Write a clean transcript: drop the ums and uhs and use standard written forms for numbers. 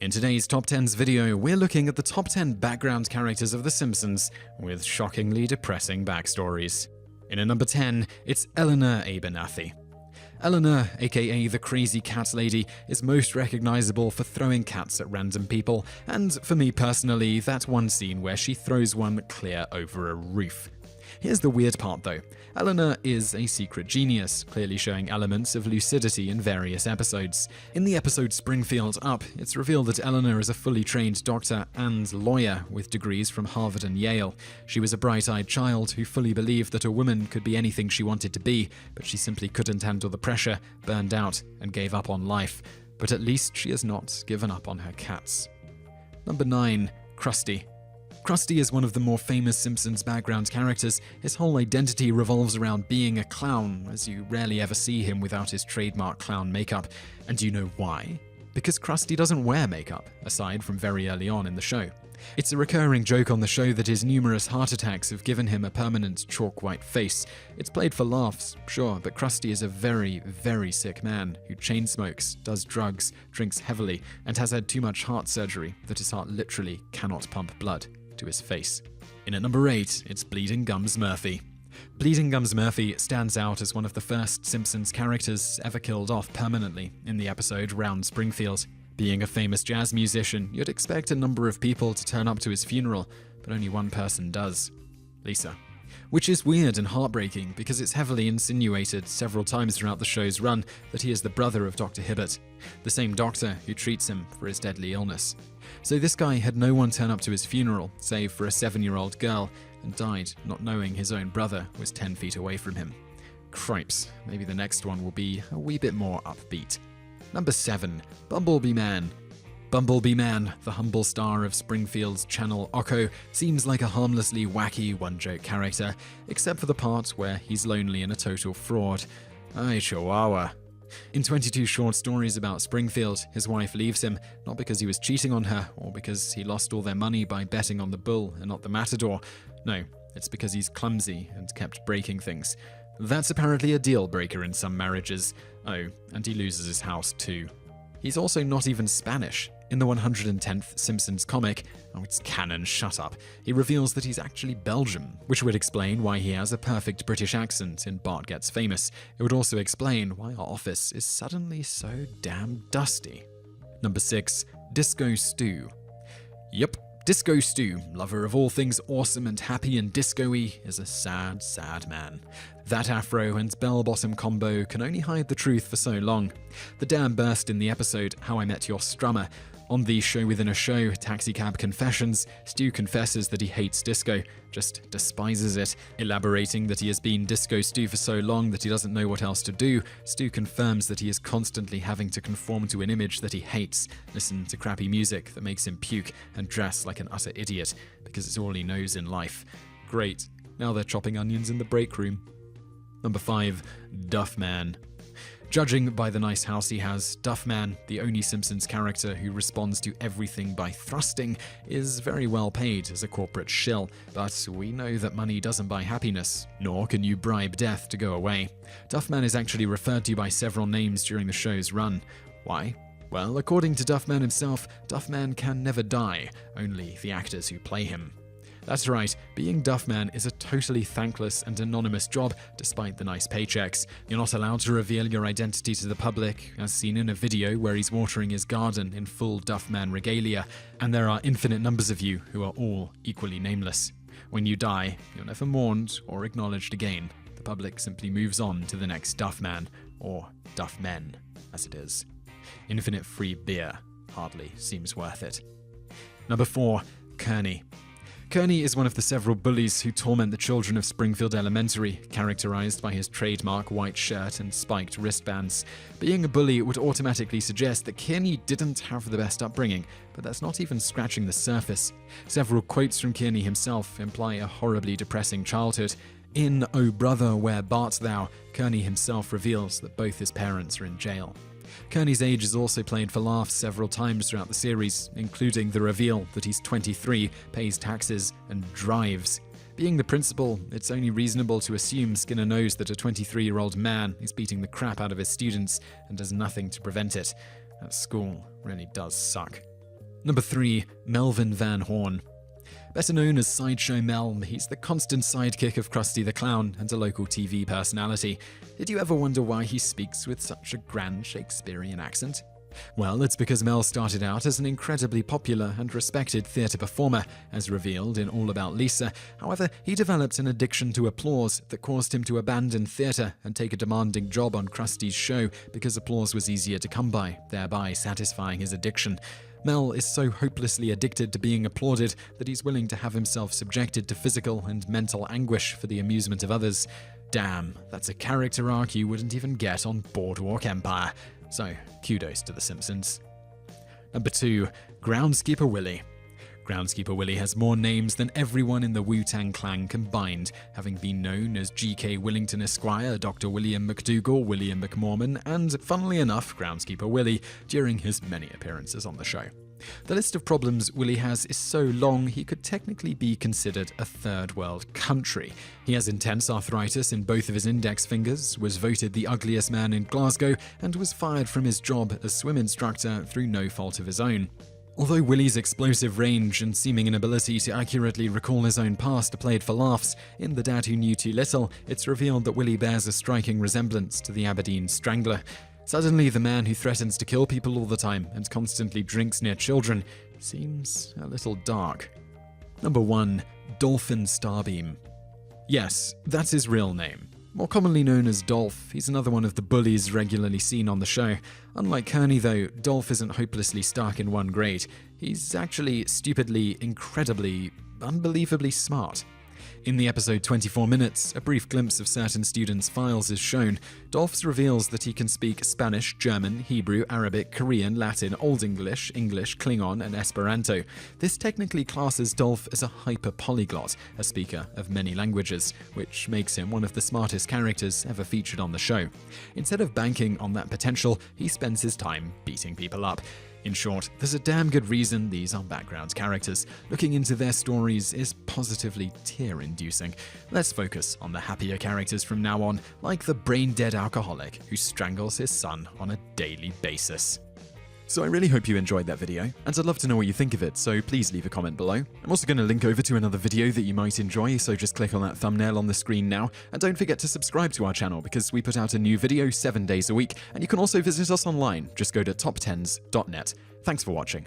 In today's Top 10s video, we're looking at the top 10 background characters of The Simpsons with shockingly depressing backstories. In at number 10, it's Eleanor Abernathy. Eleanor, aka the Crazy Cat Lady, is most recognizable for throwing cats at random people, and for me personally, that one scene where she throws one clear over a roof. Here's the weird part though. Eleanor is a secret genius, clearly showing elements of lucidity in various episodes. In the episode Springfield Up, it's revealed that Eleanor is a fully trained doctor and lawyer with degrees from Harvard and Yale. She was a bright-eyed child who fully believed that a woman could be anything she wanted to be, but she simply couldn't handle the pressure, burned out, and gave up on life. But at least she has not given up on her cats. Number 9. Krusty. Krusty is one of the more famous Simpsons background characters. His whole identity revolves around being a clown, as you rarely ever see him without his trademark clown makeup. And do you know why? Because Krusty doesn't wear makeup, aside from very early on in the show. It's a recurring joke on the show that his numerous heart attacks have given him a permanent chalk-white face. It's played for laughs, sure, but Krusty is a very, very sick man who chain smokes, does drugs, drinks heavily, and has had too much heart surgery that his heart literally cannot pump blood to his face. In at number 8, it's Bleeding Gums Murphy. Bleeding Gums Murphy stands out as one of the first Simpsons characters ever killed off permanently in the episode Round Springfield. Being a famous jazz musician, you'd expect a number of people to turn up to his funeral, but only one person does: Lisa. Which is weird and heartbreaking because it's heavily insinuated several times throughout the show's run that he is the brother of Dr. Hibbert, the same doctor who treats him for his deadly illness. So this guy had no one turn up to his funeral, save for a 7-year-old girl, and died not knowing his own brother was 10 feet away from him. Cripes, maybe the next one will be a wee bit more upbeat. Number 7. Bumblebee Man. Bumblebee Man, the humble star of Springfield's Channel Occo, seems like a harmlessly wacky one-joke character, except for the part where he's lonely and a total fraud. Ay, chihuahua. In 22 short stories about Springfield, his wife leaves him, not because he was cheating on her, or because he lost all their money by betting on the bull and not the matador. No, it's because he's clumsy and kept breaking things. That's apparently a deal breaker in some marriages. Oh, and he loses his house too. He's also not even Spanish. In the 110th Simpsons comic, oh it's canon, shut up, he reveals that he's actually Belgian, which would explain why he has a perfect British accent in Bart Gets Famous. It would also explain why our office is suddenly so damn dusty. Number 6. Disco Stu. Yep, Disco Stu, lover of all things awesome and happy and disco-y, is a sad, sad man. That afro and bell-bottom combo can only hide the truth for so long. The dam burst in the episode How I Met Your Strummer. On the Show Within a Show, Taxicab Confessions, Stu confesses that he hates disco, just despises it. Elaborating that he has been Disco Stu for so long that he doesn't know what else to do, Stu confirms that he is constantly having to conform to an image that he hates, listen to crappy music that makes him puke, and dress like an utter idiot, because it's all he knows in life. Great, now they're chopping onions in the break room. Number 5. Duffman. Judging by the nice house he has, Duffman, the only Simpsons character who responds to everything by thrusting, is very well paid as a corporate shill, but we know that money doesn't buy happiness, nor can you bribe death to go away. Duffman is actually referred to by several names during the show's run. Why? Well, according to Duffman himself, Duffman can never die, only the actors who play him. That's right, being Duffman is a totally thankless and anonymous job despite the nice paychecks. You're not allowed to reveal your identity to the public, as seen in a video where he's watering his garden in full Duffman regalia, and there are infinite numbers of you who are all equally nameless. When you die, you're never mourned or acknowledged again. The public simply moves on to the next Duffman, or Duffmen, as it is. Infinite free beer hardly seems worth it. Number 4. Kearney. Kearney is one of the several bullies who torment the children of Springfield Elementary, characterized by his trademark white shirt and spiked wristbands. Being a bully would automatically suggest that Kearney didn't have the best upbringing, but that's not even scratching the surface. Several quotes from Kearney himself imply a horribly depressing childhood. In Oh Brother, Where Bart Thou, Kearney himself reveals that both his parents are in jail. Kearney's age is also played for laughs several times throughout the series, including the reveal that he's 23, pays taxes, and drives. Being the principal, it's only reasonable to assume Skinner knows that a 23-year-old man is beating the crap out of his students and does nothing to prevent it. That school really does suck. Number 3. Melvin Van Horne. Better known as Sideshow Mel, he's the constant sidekick of Krusty the Clown and a local TV personality. Did you ever wonder why he speaks with such a grand Shakespearean accent? Well, it's because Mel started out as an incredibly popular and respected theatre performer, as revealed in All About Lisa. However, he developed an addiction to applause that caused him to abandon theatre and take a demanding job on Krusty's show because applause was easier to come by, thereby satisfying his addiction. Mel is so hopelessly addicted to being applauded that he's willing to have himself subjected to physical and mental anguish for the amusement of others. Damn, that's a character arc you wouldn't even get on Boardwalk Empire. So, kudos to The Simpsons. Number 2. Groundskeeper Willie. Groundskeeper Willie has more names than everyone in the Wu-Tang Clan combined, having been known as G.K. Willington Esquire, Dr. William McDougal, William McMorman, and, funnily enough, Groundskeeper Willie, during his many appearances on the show. The list of problems Willie has is so long he could technically be considered a third world country. He has intense arthritis in both of his index fingers, was voted the ugliest man in Glasgow, and was fired from his job as swim instructor through no fault of his own. Although Willie's explosive range and seeming inability to accurately recall his own past are played for laughs, in The Dad Who Knew Too Little, it's revealed that Willie bears a striking resemblance to the Aberdeen Strangler. Suddenly, the man who threatens to kill people all the time and constantly drinks near children seems a little dark. Number 1. Dolphin Starbeam. Yes, that's his real name. More commonly known as Dolph, he's another one of the bullies regularly seen on the show. Unlike Kearney though, Dolph isn't hopelessly stuck in one grade. He's actually stupidly, incredibly, unbelievably smart. In the episode 24 Minutes, a brief glimpse of certain students' files is shown. Dolph reveals that he can speak Spanish, German, Hebrew, Arabic, Korean, Latin, Old English, English, Klingon, and Esperanto. This technically classes Dolph as a hyper-polyglot, a speaker of many languages, which makes him one of the smartest characters ever featured on the show. Instead of banking on that potential, he spends his time beating people up. In short, there's a damn good reason these are background characters. Looking into their stories is positively tear-inducing. Let's focus on the happier characters from now on, like the brain-dead alcoholic who strangles his son on a daily basis. So I really hope you enjoyed that video, and I'd love to know what you think of it, so please leave a comment below. I'm also going to link over to another video that you might enjoy, so just click on that thumbnail on the screen now, and don't forget to subscribe to our channel because we put out a new video 7 days a week, and you can also visit us online. Just go to TopTenzNet. Thanks for watching.